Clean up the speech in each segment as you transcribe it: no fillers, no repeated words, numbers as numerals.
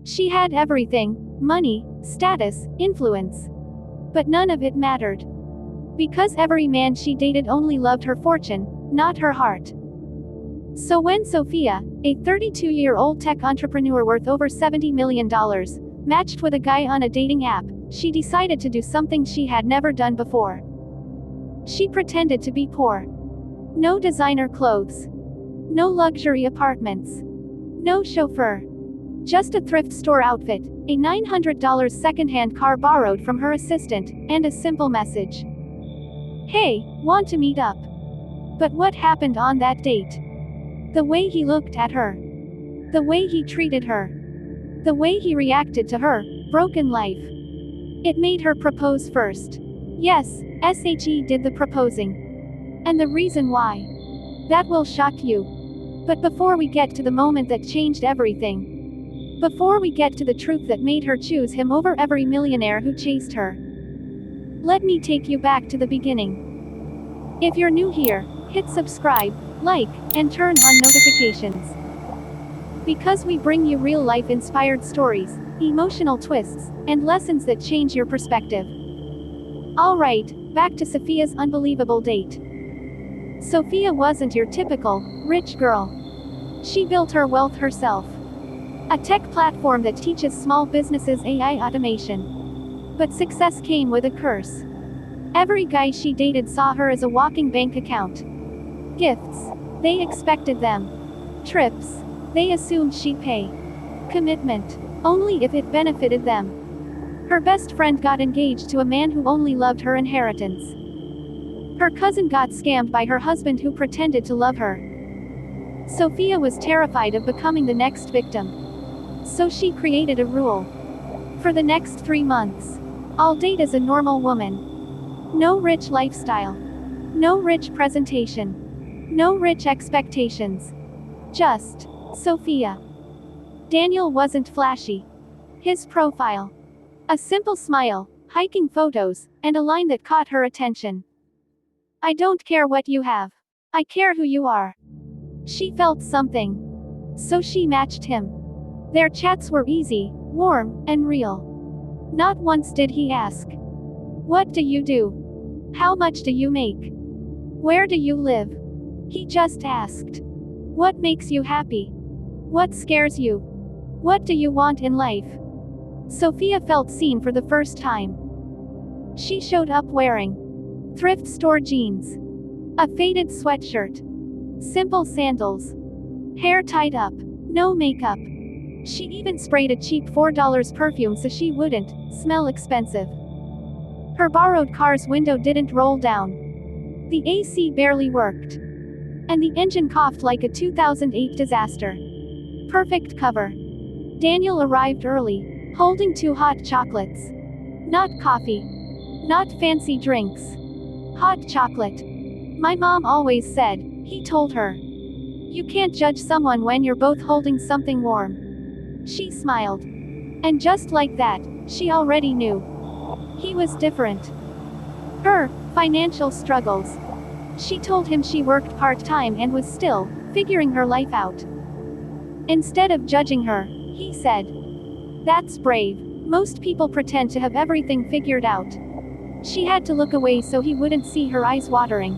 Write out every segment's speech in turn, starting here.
She had everything: money, status, influence. But none of it mattered. Because every man she dated only loved her fortune, not her heart. So when Sophia, a 32-year-old tech entrepreneur worth over $70 million, matched with a guy on a dating app, she decided to do something she had never done before. She pretended to be poor. No designer clothes. No luxury apartments. No chauffeur. Just a thrift store outfit, a $900 secondhand car borrowed from her assistant, and a simple message. Hey, want to meet up? But what happened on that date? The way he looked at her. The way he treated her. The way he reacted to her broken life. It made her propose first. Yes, SHE did the proposing. And the reason why. That will shock you. But before we get to the moment that changed everything. Before we get to the truth that made her choose him over every millionaire who chased her. Let me take you back to the beginning. If you're new here, hit subscribe, like, and turn on notifications. Because we bring you real-life inspired stories, emotional twists, and lessons that change your perspective. Alright, back to Sophia's unbelievable date. Sophia wasn't your typical, rich girl. She built her wealth herself. A tech platform that teaches small businesses AI automation. But success came with a curse. Every guy she dated saw her as a walking bank account. Gifts. They expected them. Trips. They assumed she'd pay. Commitment. Only if it benefited them. Her best friend got engaged to a man who only loved her inheritance. Her cousin got scammed by her husband who pretended to love her. Sophia was terrified of becoming the next victim. So she created a rule. For the next 3 months, I'll date as a normal woman. No rich lifestyle. No rich presentation. No rich expectations. Just Sophia. Daniel wasn't flashy. His profile. A simple smile, hiking photos, and a line that caught her attention. I don't care what you have. I care who you are. She felt something. So she matched him. Their chats were easy, warm, and real. Not once did he ask, "What do you do? How much do you make? Where do you live?" He just asked, "What makes you happy? What scares you? What do you want in life?" Sophia felt seen for the first time. She showed up wearing thrift store jeans, a faded sweatshirt, simple sandals, hair tied up, no makeup. She even sprayed a cheap $4 perfume so she wouldn't smell expensive. Her borrowed car's window didn't roll down. The AC barely worked. And the engine coughed like a 2008 disaster. Perfect cover. Daniel arrived early, holding 2 hot chocolates. Not coffee. Not fancy drinks. Hot chocolate. My mom always said, he told her. You can't judge someone when you're both holding something warm. She smiled. And just like that, she already knew. He was different. Her financial struggles. She told him she worked part-time and was still figuring her life out. Instead of judging her, he said, "That's brave. Most people pretend to have everything figured out." She had to look away so he wouldn't see her eyes watering.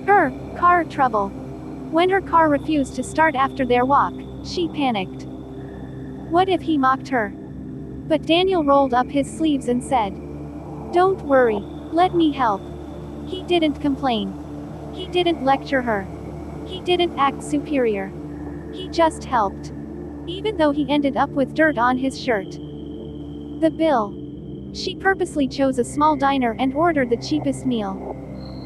Her car trouble. When her car refused to start after their walk, she panicked. What if he mocked her? But Daniel rolled up his sleeves and said, "Don't worry, let me help." He didn't complain. He didn't lecture her. He didn't act superior. He just helped. Even though he ended up with dirt on his shirt. The bill. She purposely chose a small diner and ordered the cheapest meal.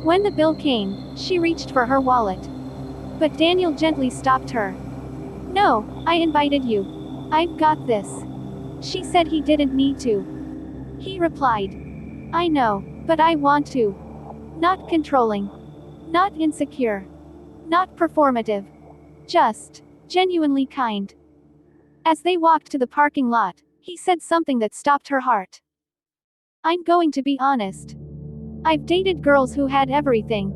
When the bill came, she reached for her wallet. But Daniel gently stopped her. "No, I invited you. I've got this." She said he didn't need to. He replied, "I know, but I want to." Not controlling. Not insecure. Not performative. Just genuinely kind. As they walked to the parking lot, he said something that stopped her heart. "I'm going to be honest. I've dated girls who had everything.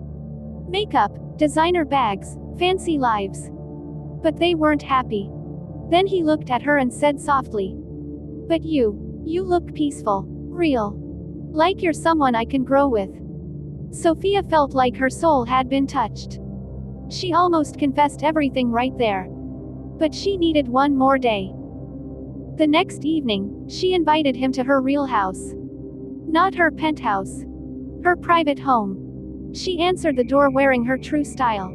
Makeup, designer bags, fancy lives. But they weren't happy. Then he looked at her and said softly, "But you look peaceful, real. Like you're someone I can grow with." Sophia felt like her soul had been touched. She almost confessed everything right there. But she needed one more day. The next evening, she invited him to her real house. Not her penthouse. Her private home. She answered the door wearing her true style.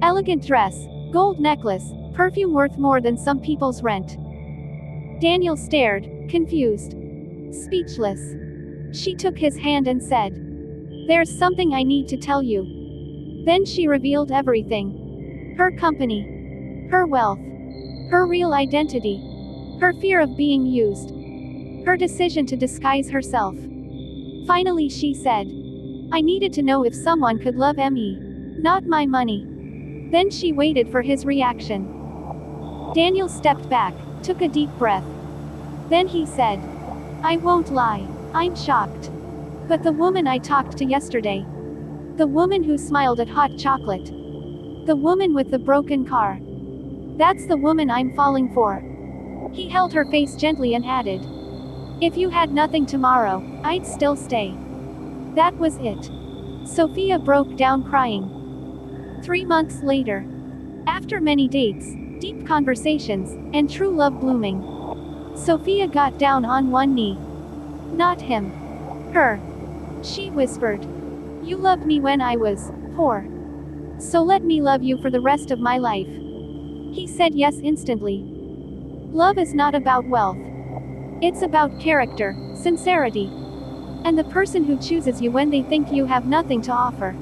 Elegant dress, gold necklace, perfume worth more than some people's rent. Daniel stared, confused. Speechless. She took his hand and said, "There's something I need to tell you." Then she revealed everything. Her company. Her wealth. Her real identity. Her fear of being used. Her decision to disguise herself. Finally she said, "I needed to know if someone could love me. Not my money." Then she waited for his reaction. Daniel stepped back, took a deep breath. Then he said, "I won't lie, I'm shocked. But the woman I talked to yesterday. The woman who smiled at hot chocolate. The woman with the broken car. That's the woman I'm falling for." He held her face gently and added, "If you had nothing tomorrow, I'd still stay." That was it. Sophia broke down crying. 3 months later. After many dates, deep conversations, and true love blooming, Sophia got down on one knee. Not him. Her. She whispered, "You loved me when I was poor. So let me love you for the rest of my life." He said yes instantly. Love is not about wealth. It's about character, sincerity, and the person who chooses you when they think you have nothing to offer.